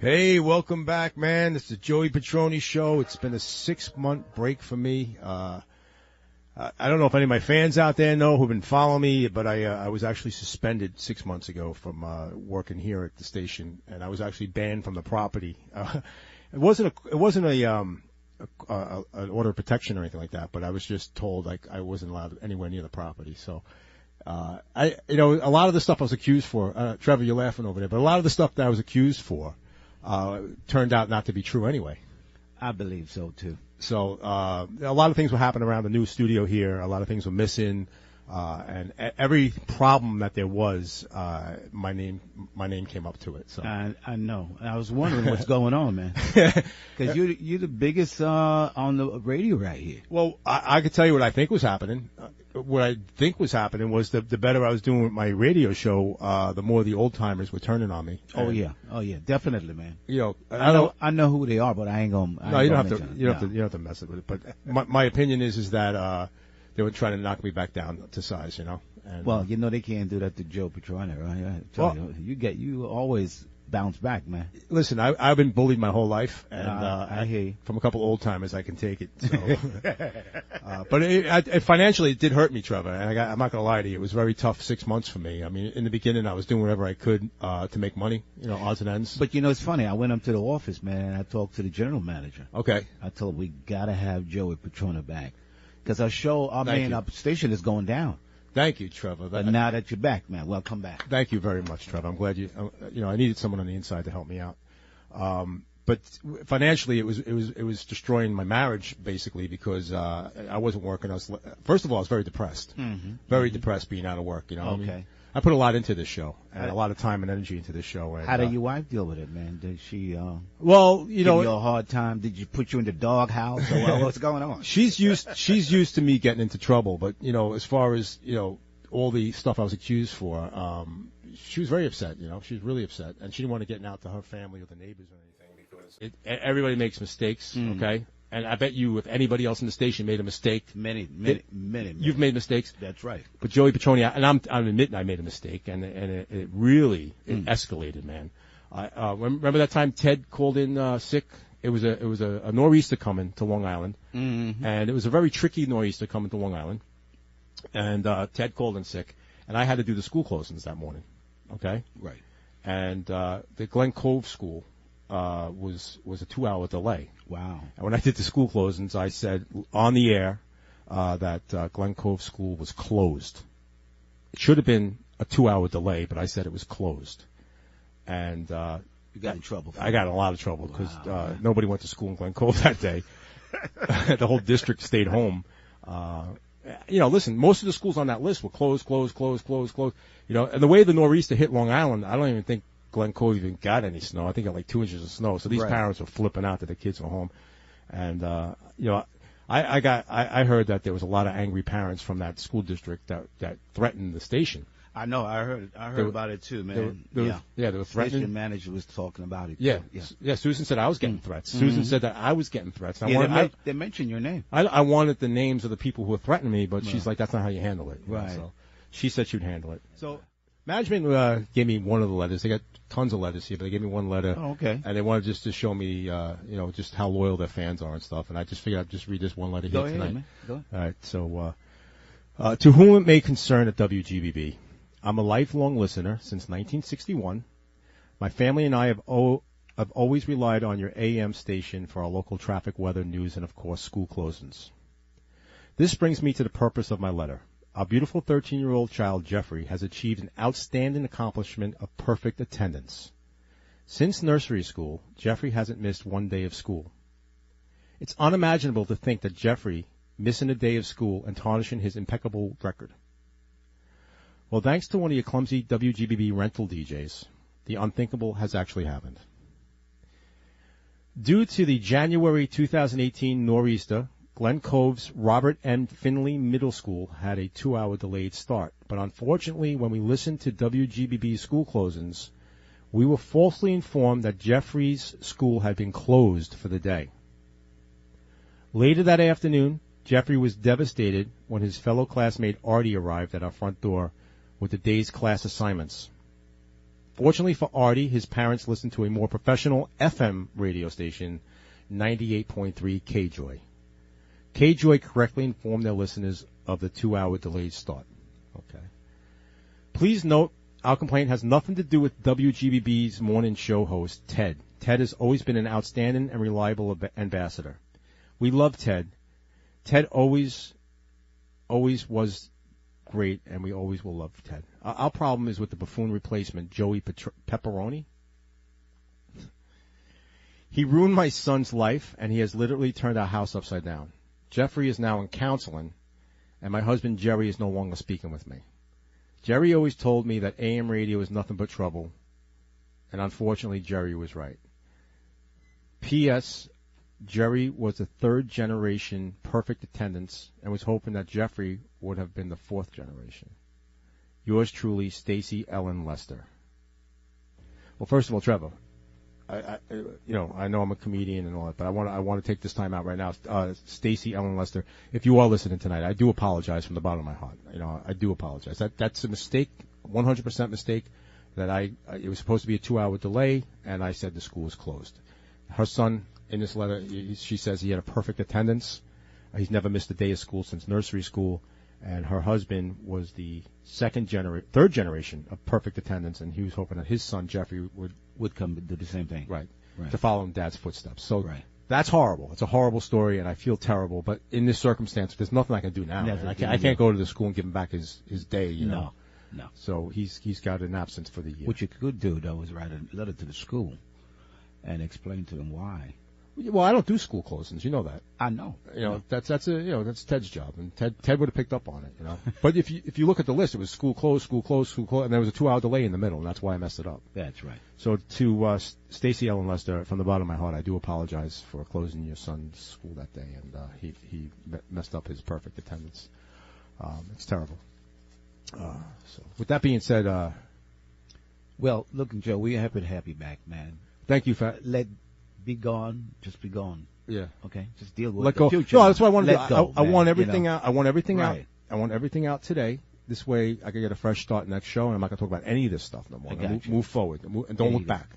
Hey, welcome back, man. This is the Joey Petroni Show. It's been a 6-month break for me. I don't know if any of my fans out there know who've been following me, but I was actually suspended 6 months ago from working here at the station, and I was actually banned from the property. It wasn't an order of protection or anything like that, but I was just told like I wasn't allowed anywhere near the property. So, a lot of the stuff I was accused for, Trevor, you're laughing over there, but a lot of the stuff that I was accused for, turned out not to be true anyway. I believe so too. So, a lot of things were happening around the new studio here. A lot of things were missing. And every problem that there was, my name came up to it. So I know. I was wondering what's going on, man. Because you're the biggest on the radio right here. Well, I could tell you what I think was happening. What I think was happening was the better I was doing with my radio show, the more the old timers were turning on me. Oh yeah, definitely, man. I know who they are, but I ain't gonna. No, you don't have to mess with it. But my opinion is that they were trying to knock me back down to size, And, well, they can't do that to Joe Petroni, right? You always bounce back, man. Listen, I've been bullied my whole life, and I hear you. From a couple old timers, I can take it. So. But financially, it did hurt me, Trevor. And I'm not going to lie to you, it was very tough 6 months for me. I mean, in the beginning, I was doing whatever I could to make money, odds and ends. But it's funny. I went up to the office, man, and I talked to the general manager. Okay. I told him we got to have Joey Petroni back. Because our station is going down. Thank you, Trevor. But now that you're back, man, welcome back. Thank you very much, Trevor. I'm glad I needed someone on the inside to help me out. But financially, it was destroying my marriage basically because I wasn't working. First of all, I was very depressed, depressed being out of work. Okay. I put a lot into this show and a lot of time and energy into this show. And, how did your wife deal with it, man? Did she, give you a hard time? Did you put you in the doghouse or what's going on? She's used to me getting into trouble, but, as far as, all the stuff I was accused for, she was very upset, she was really upset and she didn't want to get out to her family or the neighbors or anything because everybody makes mistakes. Okay. And I bet you, if anybody else in the station made a mistake, many. You've made mistakes. That's right. But Joey Petroni, and I'm admitting I made a mistake, and it really escalated, man. I remember that time Ted called in sick. It was a nor'easter coming to Long Island, and it was a very tricky nor'easter coming to Long Island. And Ted called in sick, and I had to do the school closings that morning. Okay, right. And the Glen Cove school was a 2-hour delay. Wow. And when I did the school closings, I said on the air that Glen Cove School was closed. It should have been a 2-hour delay, but I said it was closed. And you got in trouble. I got in a lot of trouble because nobody went to school in Glen Cove that day. The whole district stayed home. Listen, most of the schools on that list were closed. And the way the nor'easter hit Long Island, I don't even think Glen Cove even got any snow. I think it got like 2 inches of snow. So these parents were flipping out that their kids were home. And, I heard that there was a lot of angry parents from that school district that threatened the station. I know. I heard about it too, man. They were threatening. Station manager was talking about it. Yeah. Susan said I was getting threats. Susan said that I was getting threats. They mentioned your name. I wanted the names of the people who were threatening me, but she's like, that's not how you handle it. Right. So she said she would handle it. So management gave me one of the letters. They got tons of letters here, but they gave me one letter. Oh, okay. And they wanted just to show me, just how loyal their fans are and stuff. And I just figured I'd just read this one letter here tonight. Man. Go ahead. All right. So, to whom it may concern at WGBB, I'm a lifelong listener since 1961. My family and I have always relied on your AM station for our local traffic, weather, news, and, of course, school closings. This brings me to the purpose of my letter. Our beautiful 13-year-old child, Jeffrey, has achieved an outstanding accomplishment of perfect attendance. Since nursery school, Jeffrey hasn't missed one day of school. It's unimaginable to think that Jeffrey missing a day of school and tarnishing his impeccable record. Well, thanks to one of your clumsy WGBB rental DJs, the unthinkable has actually happened. Due to the January 2018 nor'easter, Glen Cove's Robert M. Finley Middle School had a 2-hour delayed start. But unfortunately, when we listened to WGBB school closings, we were falsely informed that Jeffrey's school had been closed for the day. Later that afternoon, Jeffrey was devastated when his fellow classmate Artie arrived at our front door with the day's class assignments. Fortunately for Artie, his parents listened to a more professional FM radio station, 98.3 K-Joy. K-Joy correctly informed their listeners of the 2-hour delayed start. Okay. Please note, our complaint has nothing to do with WGBB's morning show host, Ted. Ted has always been an outstanding and reliable ambassador. We love Ted. Ted always was great, and we always will love Ted. Our problem is with the buffoon replacement, Joey Petroni. He ruined my son's life, and he has literally turned our house upside down. Jeffrey is now in counseling, and my husband Jerry is no longer speaking with me. Jerry always told me that AM radio is nothing but trouble, and unfortunately Jerry was right. P.S. Jerry was the third generation perfect attendance and was hoping that Jeffrey would have been the fourth generation. Yours truly, Stacy Ellen Lester. Well, first of all, Trevor, I know I'm a comedian and all that, but I want to take this time out right now. Stacy Ellen Lester, if you are listening tonight, I do apologize from the bottom of my heart. I do apologize. That's a mistake, 100% mistake. That it was supposed to be a 2-hour delay, and I said the school is closed. Her son, in this letter, she says he had a perfect attendance. He's never missed a day of school since nursery school. And her husband was the third generation of perfect attendance, and he was hoping that his son, Jeffrey, would come do the same thing. Right. To follow in Dad's footsteps. So that's horrible. It's a horrible story, and I feel terrible. But in this circumstance, there's nothing I can do now. I can't go to the school and give him back his day, you know. No. So he's got an absence for the year. What you could do, though, is write a letter to the school and explain to them why. Well, I don't do school closings. You know that. I know. That's Ted's job, and Ted would have picked up on it. But if you look at the list, it was school closed, and there was a 2-hour delay in the middle, and that's why I messed it up. That's right. So to Stacy Ellen Lester, from the bottom of my heart, I do apologize for closing your son's school that day, and he messed up his perfect attendance. It's terrible. So with that being said, well, look, Joe, we're happy to have you back, man. Thank you for be gone, just be gone. Yeah. Okay. Just deal with the future. No, that's what I want to do. I want everything out. I want everything out. Right. I want everything out today. This way I can get a fresh start next show, and I'm not going to talk about any of this stuff no more. Move forward. And don't look back.